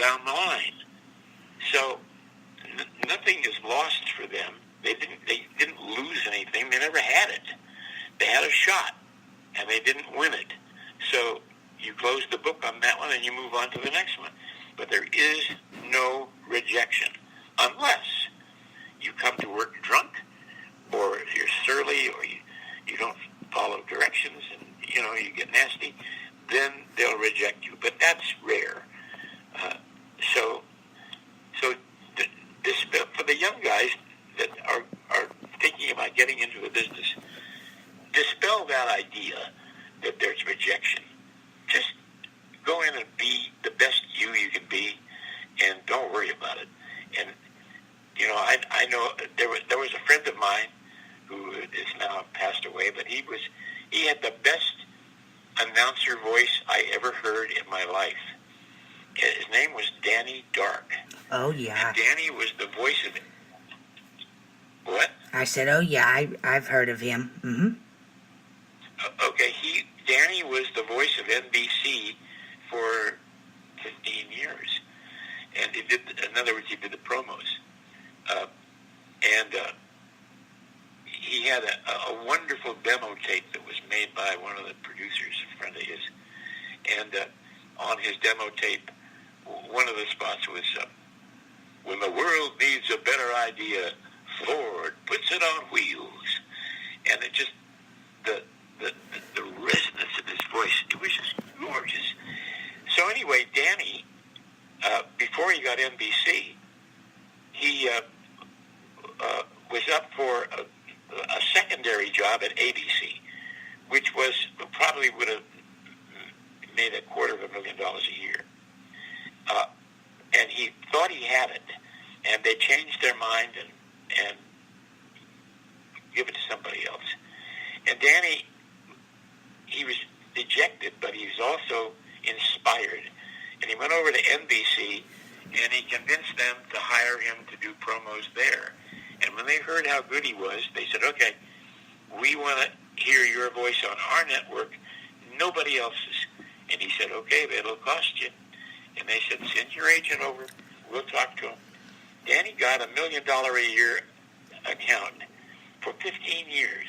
down the line. So nothing is lost for them. They didn't lose anything. They never had it. They had a shot, and they didn't win it. So you close the book on that one, and you move on to the next one. But there is no rejection unless you come to work drunk, or you're surly, or you don't follow directions, and you get nasty. Then they'll reject you. But that's rare. So for the young guys that are thinking about getting into the business, dispel that idea that there's rejection. Just go in and be the best you can be, and don't worry about it. And I know there was a friend of mine who is now passed away, but he had the best announcer voice I ever heard in my life. His name was Danny Dark. Oh, yeah. And Danny was the voice of it. What? I said, oh, yeah, I've heard of him. Mm-hmm. Okay, Danny was the voice of NBC for 15 years. And in other words, he did the promos. He had a wonderful demo tape that was made by one of the producers, a friend of his. And on his demo tape, one of the spots was, when the world needs a better idea, Ford puts it on wheels. And it just, the resonance of his voice, it was just gorgeous. So anyway, Danny, before he got NBC, he was up for a secondary job at ABC, which probably would have made $250,000 a year. And he thought he had it, and they changed their mind and give it to somebody else. And Danny, he was dejected, but he was also inspired. And he went over to NBC, and he convinced them to hire him to do promos there. And when they heard how good he was, they said, okay, we want to hear your voice on our network, nobody else's. And he said, okay, but it'll cost you. And they said, send your agent over, we'll talk to him. Danny got $1 million a year account for 15 years.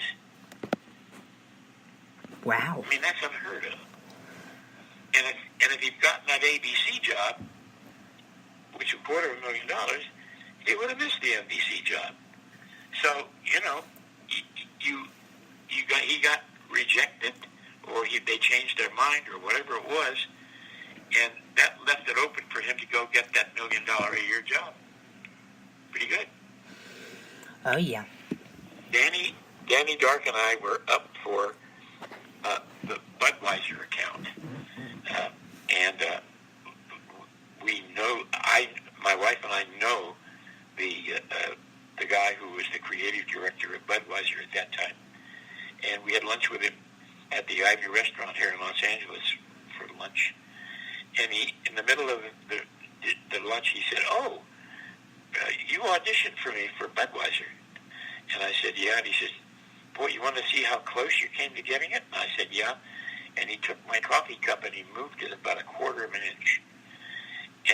Wow. I mean, that's unheard of. And if he'd gotten that ABC job, which was $250,000, he would have missed the NBC job. So, he got rejected, or they changed their mind, or whatever it was, and that left it open for him to go get that $1 million a year job. Pretty good. Oh, yeah. Danny Dark and I were up for the Budweiser account. We know, my wife and I know the guy who was the creative director of Budweiser at that time. And we had lunch with him at the Ivy restaurant here in Los Angeles for lunch. And in the middle of the lunch, he said, you auditioned for me for Budweiser. And I said, yeah. And he says, boy, you want to see how close you came to getting it? And I said, yeah. And he took my coffee cup and he moved it about 1/4 of an inch.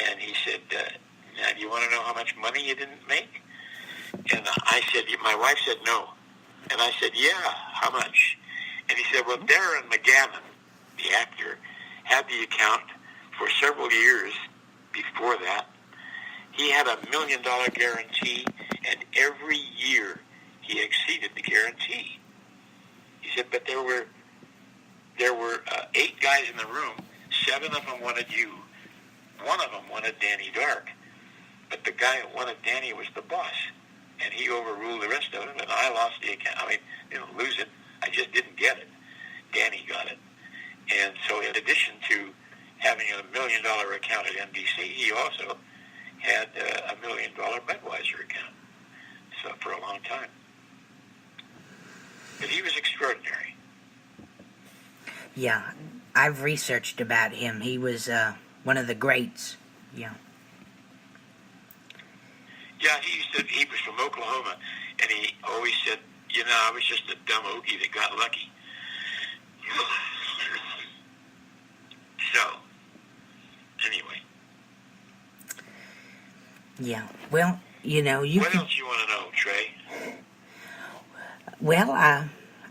And he said, now do you want to know how much money you didn't make? And I said, my wife said no. And I said, yeah, how much? And he said, well, Darren McGavin, the actor, had the account for several years before that. He had $1 million guarantee, and every year he exceeded the guarantee. He said, but there were 8 guys in the room. 7 of them wanted you. 1 of them wanted Danny Dark. But the guy who wanted Danny was the boss, and he overruled the rest of them, and I lost the account. I mean, didn't lose it. I just didn't get it. Danny got it. And so in addition to having a $1 million account at NBC, he also had a $1 million Budweiser account. So for a long time. But he was extraordinary. Yeah, I've researched about him. He was one of the greats. Yeah. Yeah, he was from Oklahoma, and he always said, I was just a dumb Okie that got lucky. So, anyway. Yeah. Well, you What can. else you want to know, Trey? Well,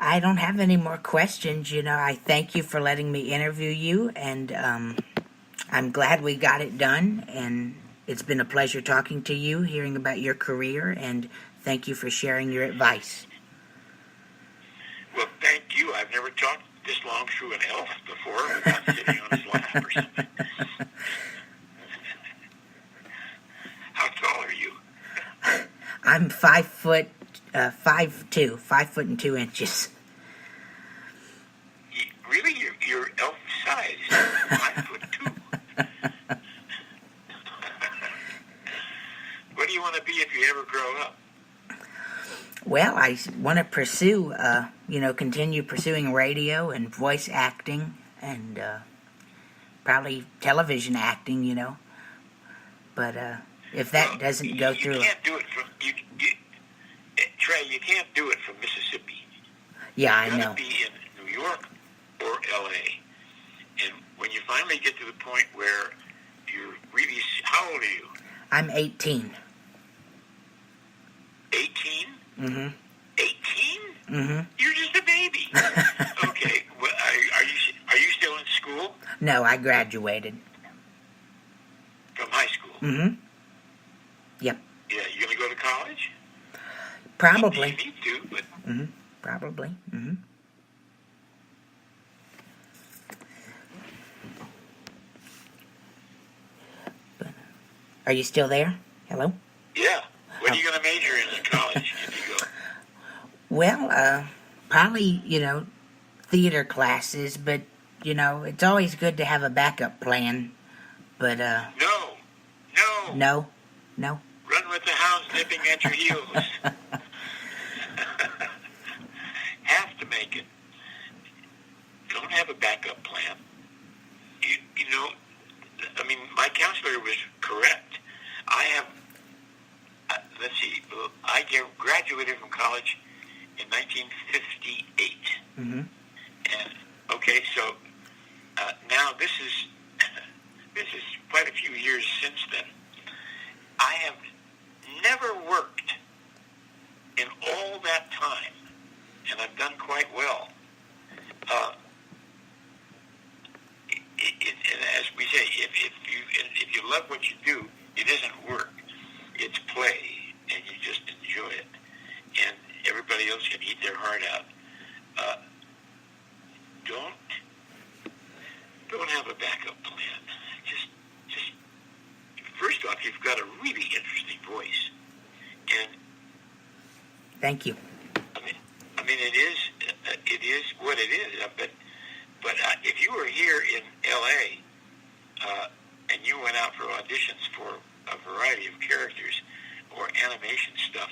I don't have any more questions. I thank you for letting me interview you, and I'm glad we got it done. And it's been a pleasure talking to you, hearing about your career, and thank you for sharing your advice. Well, thank you. I've never talked this long through an elf before without sitting on his lap or something. How tall are you? I'm 5'2", 5'2" and 2 inches. Really? You're elf size. 5'2". What do you want to be if you ever grow up? Well, I want to pursue, continue pursuing radio and voice acting and probably television acting. But if that doesn't go through... You can't do it from... Trey, you can't do it from Mississippi. Yeah, I You've got know. to be in New York or L.A. And when you finally get to the point where you're really... How old are you? I'm 18. 18? Mm-hmm. 18? Mm-hmm. You're just a baby. Okay. Well, are you still in school? No, I graduated. From high school? Mm-hmm. Yep. Yeah, you going to go to college? Probably. You need to, but... Mm-hmm. Probably. Mm-hmm. Are you still there? Hello? Yeah. What are you going to major in college if you go? Well, probably, theater classes, but, it's always good to have a backup plan. But, No. No? Run with the hounds nipping at your heels. Have to make it. Don't have a backup plan. My counselor was correct. I have, let's see, I graduated from college in 1958. Mm-hmm. And, okay, so now this is quite a few years since then. I have never worked in all that time, and I've done quite well. As we say, if you love what you do, it isn't work. It's play, and you just enjoy it. And everybody else can eat their heart out. Don't have a backup plan. Just first off, you've got a really interesting voice, and Thank you. it is what it is. But if you were here in L.A. And you went out for auditions for a variety of characters or animation stuff,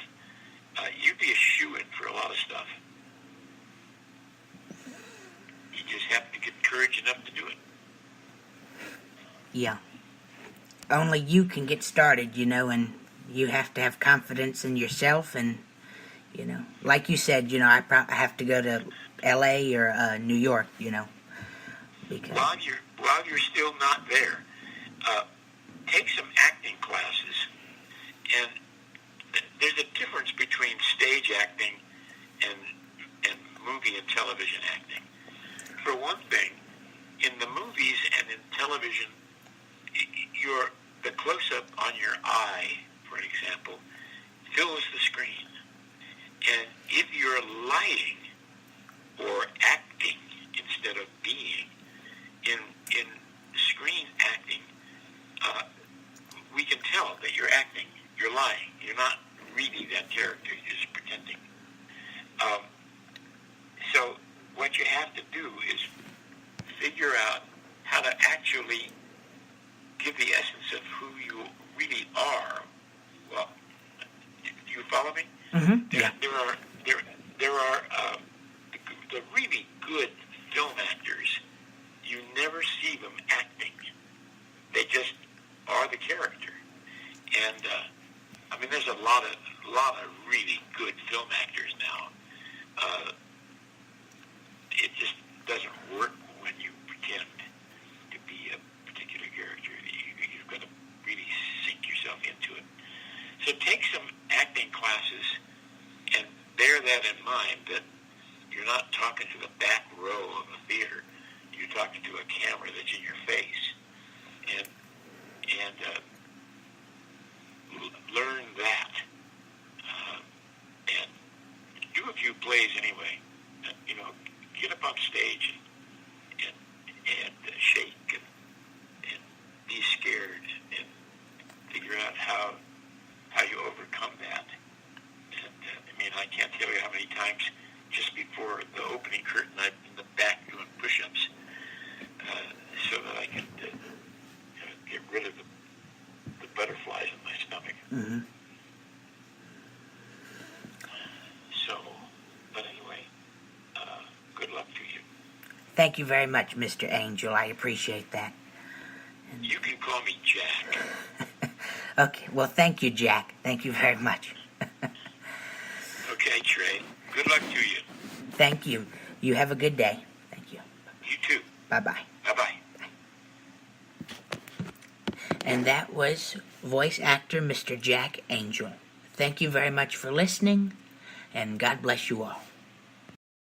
you'd be a shoo-in for a lot of stuff. You just have to get courage enough to do it. Yeah. Only you can get started, and you have to have confidence in yourself and, like you said, I have to go to L.A. or New York, because... While you're still not there, take some acting classes. And there's a difference between stage acting and movie and television acting. For one thing, in the movies and in television, the close-up on your eye, for example, fills the screen. And if you're lying or acting instead of being, in screen acting, we can tell that you're acting. You're lying. You're not really that character. You're just pretending. So what you have to do is figure out how to actually give the essence of who you really are. Well, do you follow me? Mm-hmm. Yeah. There are the really good film actors. You never see them acting. They just are the character. And there's a lot of really good film actors now. It just doesn't work when you pretend to be a particular character. You've got to really sink yourself into it. that in mind, that you're not talking to the back row of a theater. You're talking to a camera that's in your face. And learn that. And do a few plays anyway. Get up on stage and shake and be scared and figure out how you overcome that. And I can't tell you how many times just before the opening curtain I'm in the back doing push-ups so that I can get rid of the butterflies in my stomach. Mm-hmm. But anyway, good luck to you. Thank you very much, Mr. Angel. I appreciate that. You can call me Jack. Okay, well, thank you, Jack. Thank you very much. Okay, Trey. Good luck to you. Thank you. You have a good day. Thank you. You too. Bye-bye. Bye-bye. And that was voice actor Mr. Jack Angel. Thank you very much for listening, and God bless you all.